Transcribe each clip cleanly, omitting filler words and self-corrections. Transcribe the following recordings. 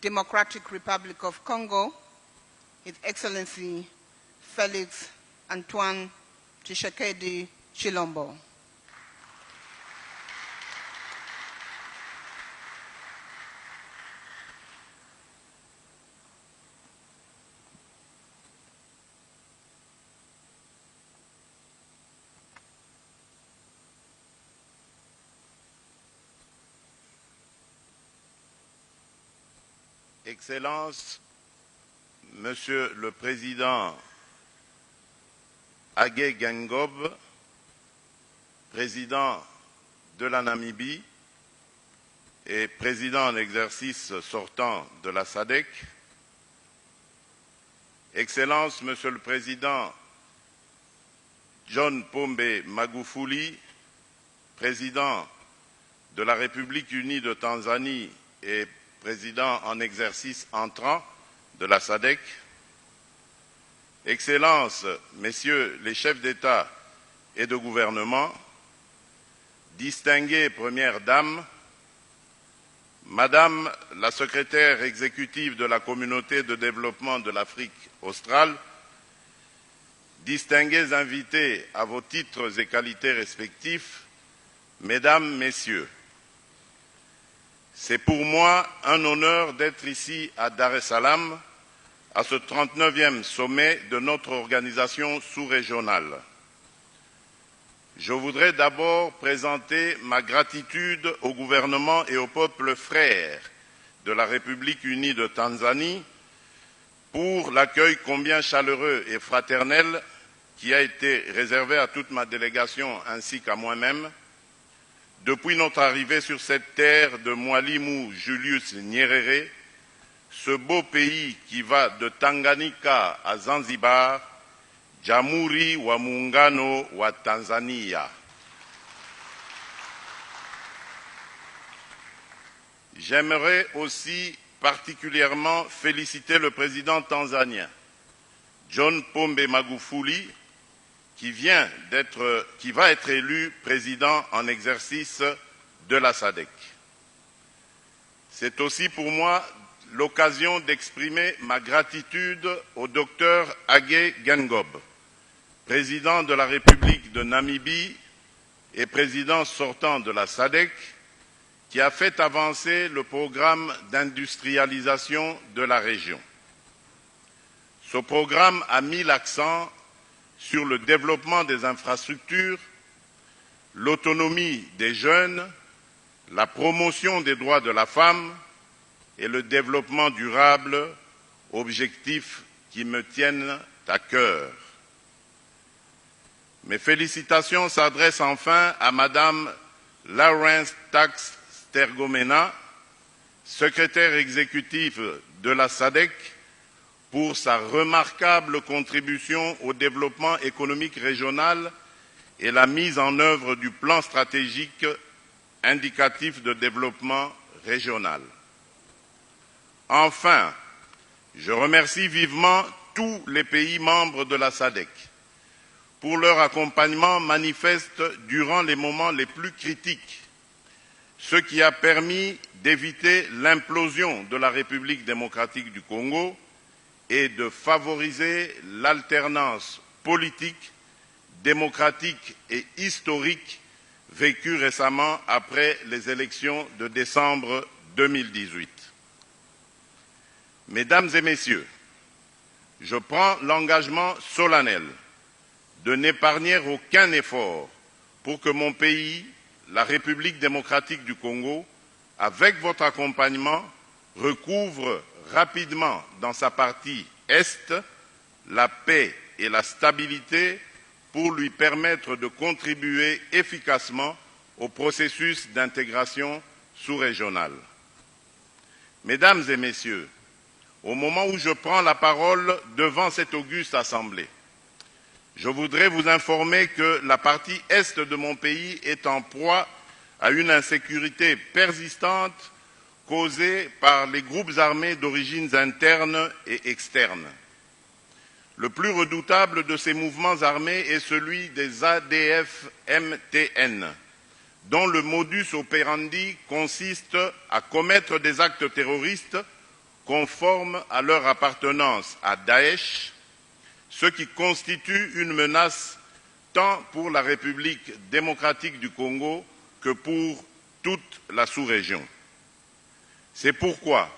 Democratic Republic of Congo, His Excellency Felix Antoine Tshisekedi Tshilombo. Excellences, Monsieur le Président Hage Geingob, Président de la Namibie et Président en exercice sortant de la SADC, Excellences, Monsieur le Président John Pombe Magufuli, Président de la République unie de Tanzanie et Président en exercice entrant de la SADC, Excellences, Messieurs les chefs d'État et de gouvernement, distinguées Premières Dames, Madame la Secrétaire exécutive de la Communauté de développement de l'Afrique australe, distingués invités à vos titres et qualités respectifs, Mesdames, Messieurs, c'est pour moi un honneur d'être ici à Dar es Salaam, à ce 39e sommet de notre organisation sous-régionale. Je voudrais d'abord présenter ma gratitude au gouvernement et au peuple frère de la République unie de Tanzanie pour l'accueil combien chaleureux et fraternel qui a été réservé à toute ma délégation ainsi qu'à moi-même depuis notre arrivée sur cette terre de Mwalimu Julius Nyerere, ce beau pays qui va de Tanganyika à Zanzibar, Jamhuri wa Muungano wa Tanzania. J'aimerais aussi particulièrement féliciter le président tanzanien, John Pombe Magufuli, qui va être élu président en exercice de la SADC. C'est aussi pour moi l'occasion d'exprimer ma gratitude au docteur Hage Geingob, président de la République de Namibie et président sortant de la SADC, qui a fait avancer le programme d'industrialisation de la région. Ce programme a mis l'accent sur le développement des infrastructures, l'autonomie des jeunes, la promotion des droits de la femme et le développement durable, objectifs qui me tiennent à cœur. Mes félicitations s'adressent enfin à Madame Lawrence Tax Stergomena, secrétaire exécutive de la SADC, pour sa remarquable contribution au développement économique régional et la mise en œuvre du plan stratégique indicatif de développement régional. Enfin, je remercie vivement tous les pays membres de la SADC pour leur accompagnement manifeste durant les moments les plus critiques, ce qui a permis d'éviter l'implosion de la République démocratique du Congo et de favoriser l'alternance politique, démocratique et historique vécue récemment après les élections de décembre 2018. Mesdames et Messieurs, je prends l'engagement solennel de n'épargner aucun effort pour que mon pays, la République démocratique du Congo, avec votre accompagnement, recouvre rapidement dans sa partie Est la paix et la stabilité pour lui permettre de contribuer efficacement au processus d'intégration sous-régionale. Mesdames et Messieurs, au moment où je prends la parole devant cette auguste assemblée, je voudrais vous informer que la partie Est de mon pays est en proie à une insécurité persistante causée par les groupes armés d'origines internes et externes. Le plus redoutable de ces mouvements armés est celui des ADF-MTN, dont le modus operandi consiste à commettre des actes terroristes conformes à leur appartenance à Daesh, ce qui constitue une menace tant pour la République démocratique du Congo que pour toute la sous-région. C'est pourquoi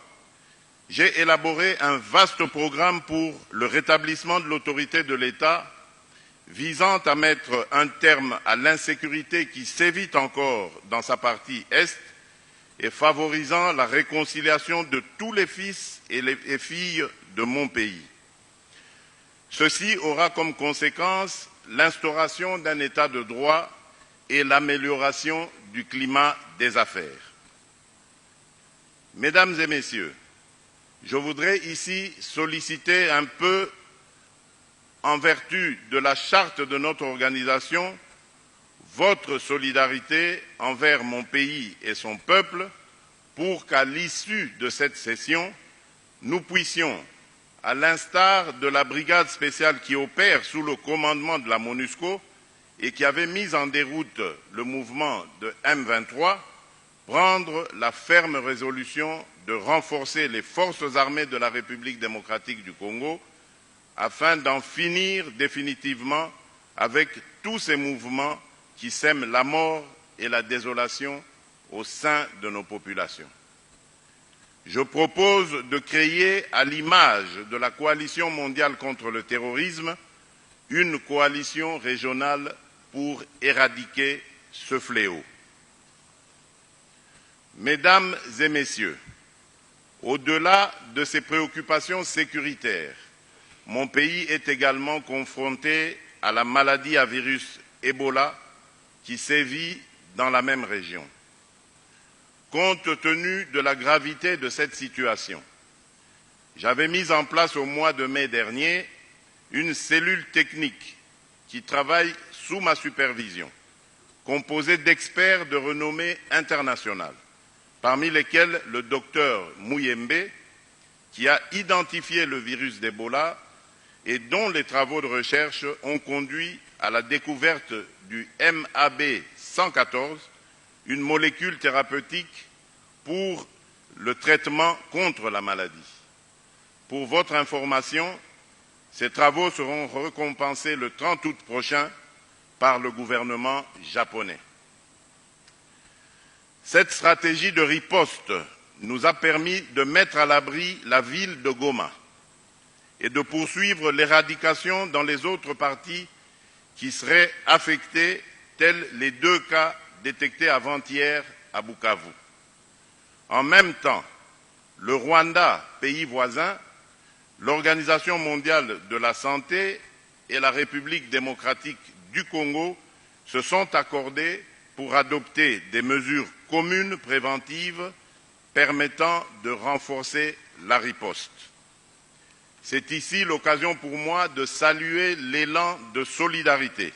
j'ai élaboré un vaste programme pour le rétablissement de l'autorité de l'État visant à mettre un terme à l'insécurité qui sévit encore dans sa partie Est et favorisant la réconciliation de tous les fils et les filles de mon pays. Ceci aura comme conséquence l'instauration d'un état de droit et l'amélioration du climat des affaires. Mesdames et messieurs, je voudrais ici solliciter un peu, en vertu de la charte de notre organisation, votre solidarité envers mon pays et son peuple pour qu'à l'issue de cette session, nous puissions, à l'instar de la brigade spéciale qui opère sous le commandement de la MONUSCO et qui avait mis en déroute le mouvement de M23, prendre la ferme résolution de renforcer les forces armées de la République démocratique du Congo afin d'en finir définitivement avec tous ces mouvements qui sèment la mort et la désolation au sein de nos populations. Je propose de créer, à l'image de la coalition mondiale contre le terrorisme, une coalition régionale pour éradiquer ce fléau. Mesdames et messieurs, au-delà de ces préoccupations sécuritaires, mon pays est également confronté à la maladie à virus Ebola qui sévit dans la même région. Compte tenu de la gravité de cette situation, j'avais mis en place au mois de mai dernier une cellule technique qui travaille sous ma supervision, composée d'experts de renommée internationale, parmi lesquels le docteur Muyembe, qui a identifié le virus d'Ebola et dont les travaux de recherche ont conduit à la découverte du MAB 114, une molécule thérapeutique pour le traitement contre la maladie. Pour votre information, ces travaux seront récompensés le 30 août prochain par le gouvernement japonais. Cette stratégie de riposte nous a permis de mettre à l'abri la ville de Goma et de poursuivre l'éradication dans les autres parties qui seraient affectées, tels les 2 cas détectés avant-hier à Bukavu. En même temps, le Rwanda, pays voisin, l'Organisation mondiale de la santé et la République démocratique du Congo se sont accordés pour adopter des mesures communes préventives permettant de renforcer la riposte. C'est ici l'occasion pour moi de saluer l'élan de solidarité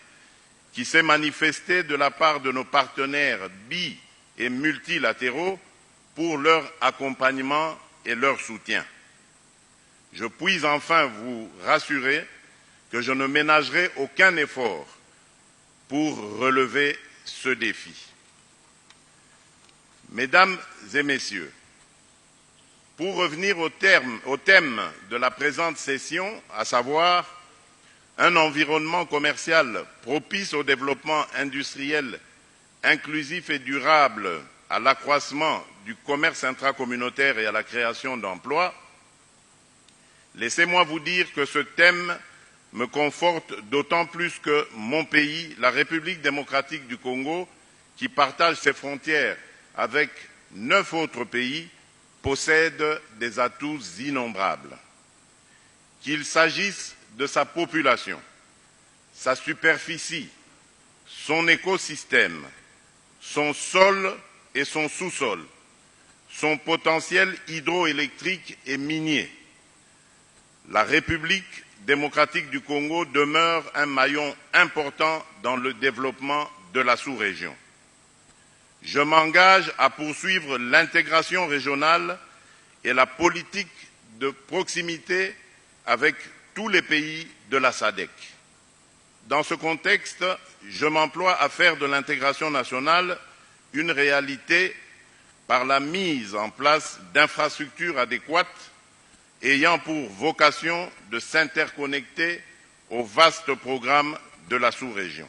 qui s'est manifesté de la part de nos partenaires bi- et multilatéraux pour leur accompagnement et leur soutien. Je puis enfin vous rassurer que je ne ménagerai aucun effort pour relever ce défi. Mesdames et messieurs, pour revenir au thème de la présente session, à savoir un environnement commercial propice au développement industriel inclusif et durable, à l'accroissement du commerce intracommunautaire et à la création d'emplois, laissez-moi vous dire que ce thème me conforte d'autant plus que mon pays, la République démocratique du Congo, qui partage ses frontières avec 9 autres pays, possède des atouts innombrables. Qu'il s'agisse de sa population, sa superficie, son écosystème, son sol et son sous-sol, son potentiel hydroélectrique et minier, la République démocratique du Congo demeure un maillon important dans le développement de la sous-région. Je m'engage à poursuivre l'intégration régionale et la politique de proximité avec tous les pays de la SADC. Dans ce contexte, je m'emploie à faire de l'intégration nationale une réalité par la mise en place d'infrastructures adéquates ayant pour vocation de s'interconnecter au vaste programme de la sous-région.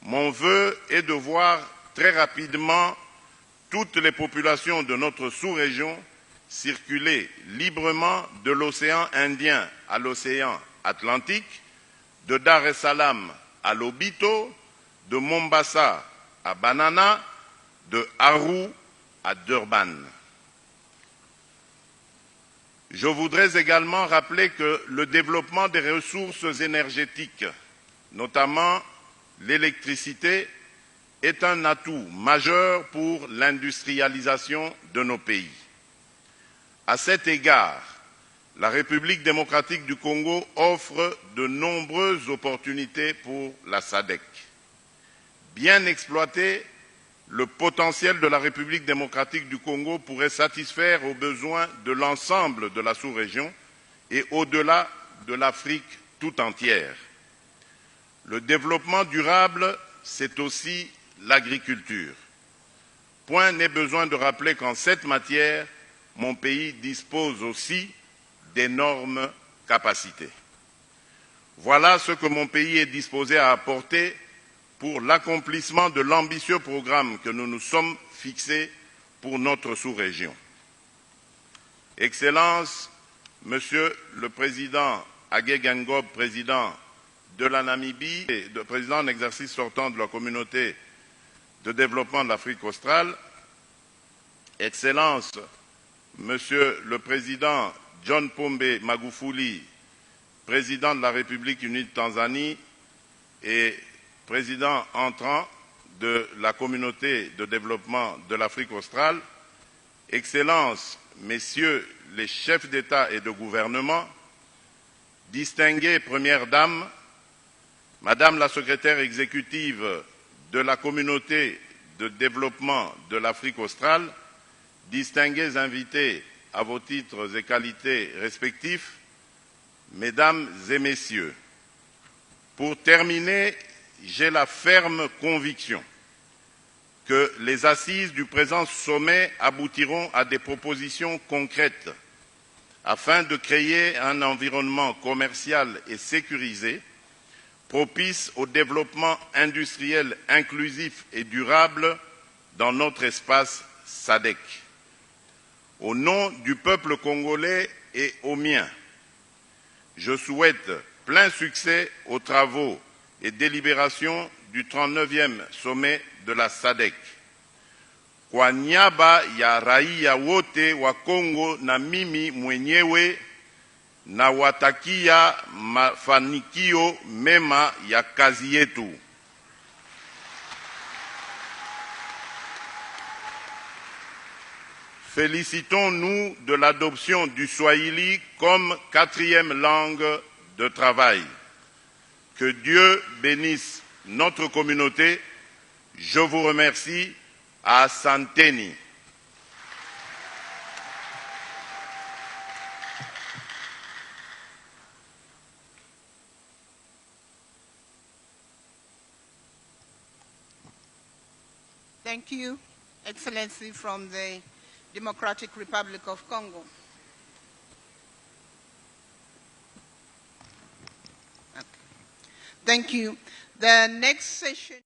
Mon vœu est de voir très rapidement toutes les populations de notre sous-région circuler librement de l'océan Indien à l'océan Atlantique, de Dar es Salaam à Lobito, de Mombasa à Banana, de Arua à Durban. Je voudrais également rappeler que le développement des ressources énergétiques, notamment l'électricité, est un atout majeur pour l'industrialisation de nos pays. À cet égard, la République démocratique du Congo offre de nombreuses opportunités pour la SADC. Bien exploité, le potentiel de la République démocratique du Congo pourrait satisfaire aux besoins de l'ensemble de la sous-région et au-delà de l'Afrique tout entière. Le développement durable, c'est aussi l'agriculture. Point n'est besoin de rappeler qu'en cette matière, mon pays dispose aussi d'énormes capacités. Voilà ce que mon pays est disposé à apporter pour l'accomplissement de l'ambitieux programme que nous nous sommes fixés pour notre sous-région. Excellences, Monsieur le Président Hage Geingob, président de la Namibie et le président en exercice sortant de la communauté de développement de l'Afrique australe, Excellences, Monsieur le Président John Pombe Magufuli, président de la République unie de Tanzanie et président entrant de la communauté de développement de l'Afrique australe, Excellences, Messieurs les chefs d'État et de gouvernement, distinguées Premières Dames, Madame la secrétaire exécutive de la communauté de développement de l'Afrique australe, distingués invités à vos titres et qualités respectifs, Mesdames et Messieurs, pour terminer, j'ai la ferme conviction que les assises du présent sommet aboutiront à des propositions concrètes afin de créer un environnement commercial et sécurisé propice au développement industriel inclusif et durable dans notre espace SADC. Au nom du peuple congolais et au mien, je souhaite plein succès aux travaux et délibérations du 39e sommet de la SADC. Kwa niaba ya raia wote wa Kongo na mimi mwenyewe nawatakia mafanikio mema ya kazi yetu. Félicitons-nous de l'adoption du Swahili comme 4e langue de travail. Que Dieu bénisse notre communauté. Je vous remercie. Asanteni. Thank you, Excellency, from the Democratic Republic of Congo. Okay. Thank you. The next session